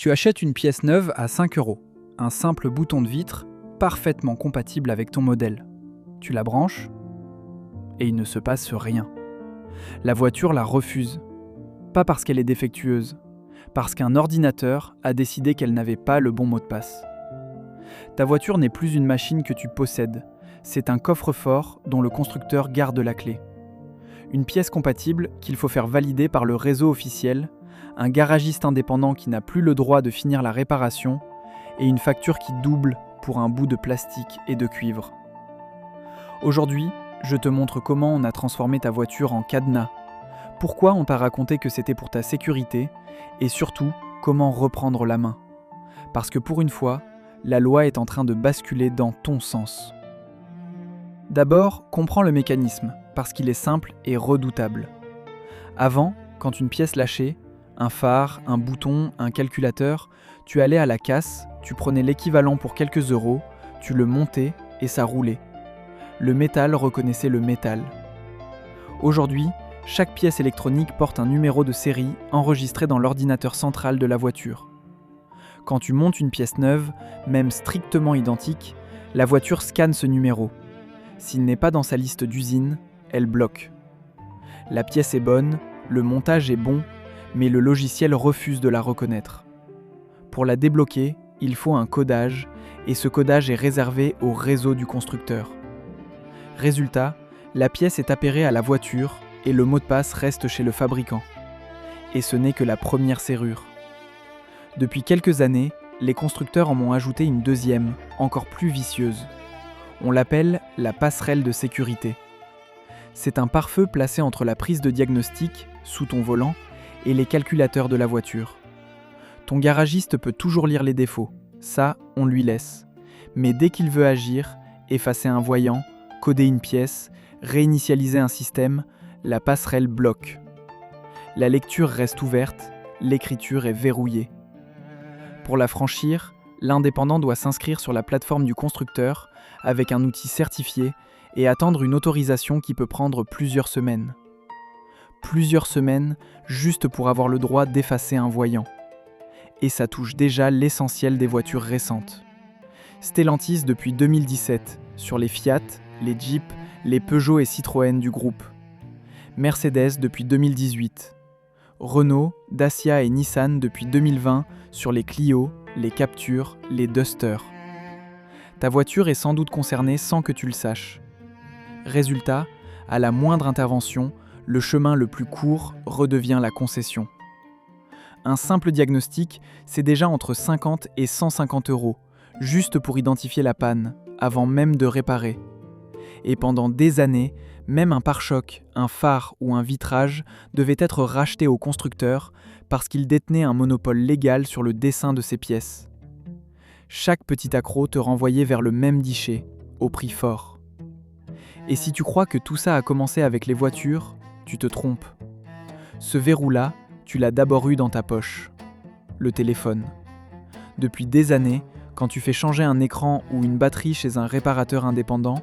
Tu achètes une pièce neuve à 5 €, un simple bouton de vitre parfaitement compatible avec ton modèle. Tu la branches et il ne se passe rien. La voiture la refuse, pas parce qu'elle est défectueuse, parce qu'un ordinateur a décidé qu'elle n'avait pas le bon mot de passe. Ta voiture n'est plus une machine que tu possèdes, c'est un coffre-fort dont le constructeur garde la clé. Une pièce compatible qu'il faut faire valider par le réseau officiel, un garagiste indépendant qui n'a plus le droit de finir la réparation et une facture qui double pour un bout de plastique et de cuivre. Aujourd'hui, je te montre comment on a transformé ta voiture en cadenas, pourquoi on t'a raconté que c'était pour ta sécurité et surtout comment reprendre la main. Parce que pour une fois, la loi est en train de basculer dans ton sens. D'abord, comprends le mécanisme, parce qu'il est simple et redoutable. Avant, quand une pièce lâchait, un phare, un bouton, un calculateur, tu allais à la casse, tu prenais l'équivalent pour quelques euros, tu le montais et ça roulait. Le métal reconnaissait le métal. Aujourd'hui, chaque pièce électronique porte un numéro de série enregistré dans l'ordinateur central de la voiture. Quand tu montes une pièce neuve, même strictement identique, la voiture scanne ce numéro. S'il n'est pas dans sa liste d'usine, elle bloque. La pièce est bonne, le montage est bon, mais le logiciel refuse de la reconnaître. Pour la débloquer, il faut un codage, et ce codage est réservé au réseau du constructeur. Résultat, la pièce est appairée à la voiture et le mot de passe reste chez le fabricant. Et ce n'est que la première serrure. Depuis quelques années, les constructeurs en ont ajouté une deuxième, encore plus vicieuse. On l'appelle la passerelle de sécurité. C'est un pare-feu placé entre la prise de diagnostic, sous ton volant, et les calculateurs de la voiture. Ton garagiste peut toujours lire les défauts, ça, on lui laisse. Mais dès qu'il veut agir, effacer un voyant, coder une pièce, réinitialiser un système, la passerelle bloque. La lecture reste ouverte, l'écriture est verrouillée. Pour la franchir, l'indépendant doit s'inscrire sur la plateforme du constructeur avec un outil certifié et attendre une autorisation qui peut prendre plusieurs semaines. Plusieurs semaines juste pour avoir le droit d'effacer un voyant. Et ça touche déjà l'essentiel des voitures récentes. Stellantis depuis 2017, sur les Fiat, les Jeep, les Peugeot et Citroën du groupe. Mercedes depuis 2018. Renault, Dacia et Nissan depuis 2020 sur les Clio, les Captur, les Duster. Ta voiture est sans doute concernée sans que tu le saches. Résultat, à la moindre intervention, le chemin le plus court redevient la concession. Un simple diagnostic, c'est déjà entre 50 et 150 €, juste pour identifier la panne, avant même de réparer. Et pendant des années, même un pare-choc, un phare ou un vitrage devait être racheté au constructeur parce qu'il détenait un monopole légal sur le dessin de ses pièces. Chaque petit accroc te renvoyait vers le même guichet, au prix fort. Et si tu crois que tout ça a commencé avec les voitures, tu te trompes. Ce verrou-là, tu l'as d'abord eu dans ta poche. Le téléphone. Depuis des années, quand tu fais changer un écran ou une batterie chez un réparateur indépendant,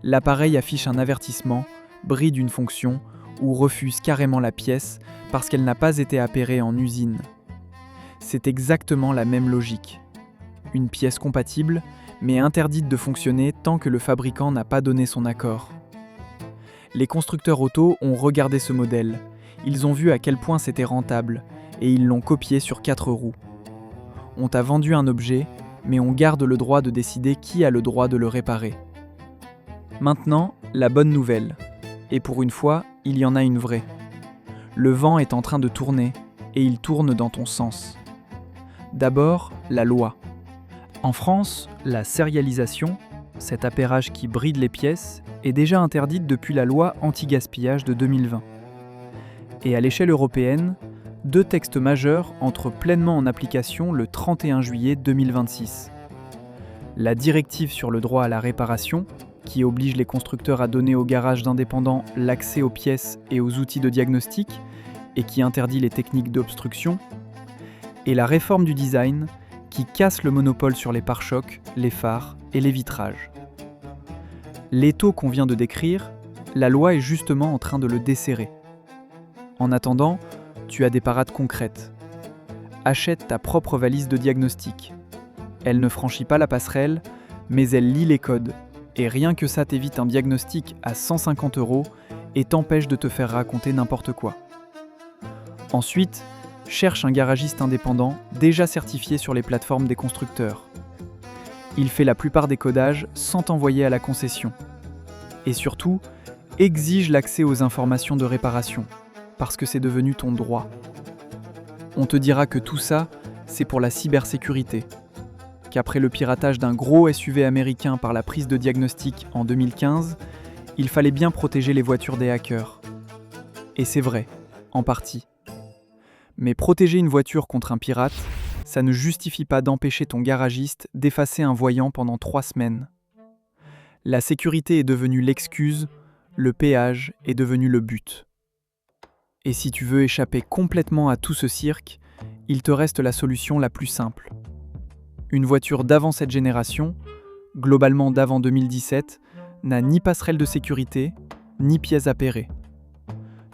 l'appareil affiche un avertissement, bride une fonction ou refuse carrément la pièce parce qu'elle n'a pas été appairée en usine. C'est exactement la même logique. Une pièce compatible, mais interdite de fonctionner tant que le fabricant n'a pas donné son accord. Les constructeurs auto ont regardé ce modèle, ils ont vu à quel point c'était rentable et ils l'ont copié sur 4 roues. On t'a vendu un objet, mais on garde le droit de décider qui a le droit de le réparer. Maintenant, la bonne nouvelle. Et pour une fois, il y en a une vraie. Le vent est en train de tourner, et il tourne dans ton sens. D'abord, la loi. En France, la sérialisation, cet appairage qui bride les pièces, est déjà interdite depuis la loi anti-gaspillage de 2020. Et à l'échelle européenne, 2 textes majeurs entrent pleinement en application le 31 juillet 2026. La directive sur le droit à la réparation, qui oblige les constructeurs à donner aux garages d'indépendants l'accès aux pièces et aux outils de diagnostic, et qui interdit les techniques d'obstruction, et la réforme du design, qui casse le monopole sur les pare-chocs, les phares et les vitrages. L'étau qu'on vient de décrire, la loi est justement en train de le desserrer. En attendant, tu as des parades concrètes. achète ta propre valise de diagnostic. Elle ne franchit pas la passerelle, mais elle lit les codes. Et rien que ça t'évite un diagnostic à 150 € et t'empêche de te faire raconter n'importe quoi. Ensuite, cherche un garagiste indépendant déjà certifié sur les plateformes des constructeurs. Il fait la plupart des codages sans t'envoyer à la concession. Et surtout, exige l'accès aux informations de réparation, parce que c'est devenu ton droit. On te dira que tout ça, c'est pour la cybersécurité, qu'après le piratage d'un gros SUV américain par la prise de diagnostic en 2015, il fallait bien protéger les voitures des hackers. Et c'est vrai, en partie. Mais protéger une voiture contre un pirate, ça ne justifie pas d'empêcher ton garagiste d'effacer un voyant pendant 3 semaines. La sécurité est devenue l'excuse, le péage est devenu le but. Et si tu veux échapper complètement à tout ce cirque, il te reste la solution la plus simple. Une voiture d'avant cette génération, globalement d'avant 2017, n'a ni passerelle de sécurité, ni pièce appairée.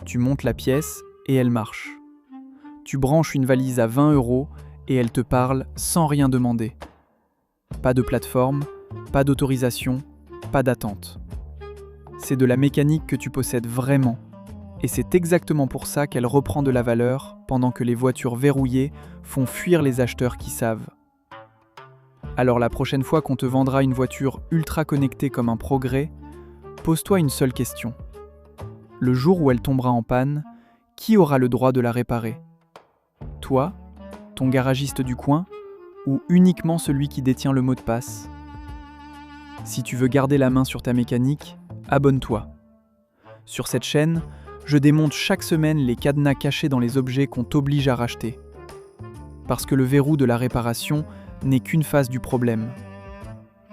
Tu montes la pièce et elle marche. Tu branches une valise à 20 € et elle te parle sans rien demander. Pas de plateforme, pas d'autorisation, pas d'attente. C'est de la mécanique que tu possèdes vraiment. Et c'est exactement pour ça qu'elle reprend de la valeur pendant que les voitures verrouillées font fuir les acheteurs qui savent. Alors la prochaine fois qu'on te vendra une voiture ultra connectée comme un progrès, pose-toi une seule question. Le jour où elle tombera en panne, qui aura le droit de la réparer ? Toi, ton garagiste du coin, ou uniquement celui qui détient le mot de passe ? Si tu veux garder la main sur ta mécanique, abonne-toi. Sur cette chaîne, je démonte chaque semaine les cadenas cachés dans les objets qu'on t'oblige à racheter. Parce que le verrou de la réparation n'est qu'une face du problème.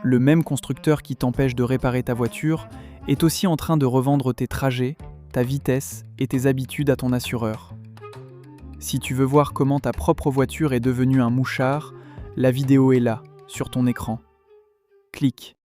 Le même constructeur qui t'empêche de réparer ta voiture est aussi en train de revendre tes trajets, ta vitesse et tes habitudes à ton assureur. Si tu veux voir comment ta propre voiture est devenue un mouchard, la vidéo est là, sur ton écran. Clique.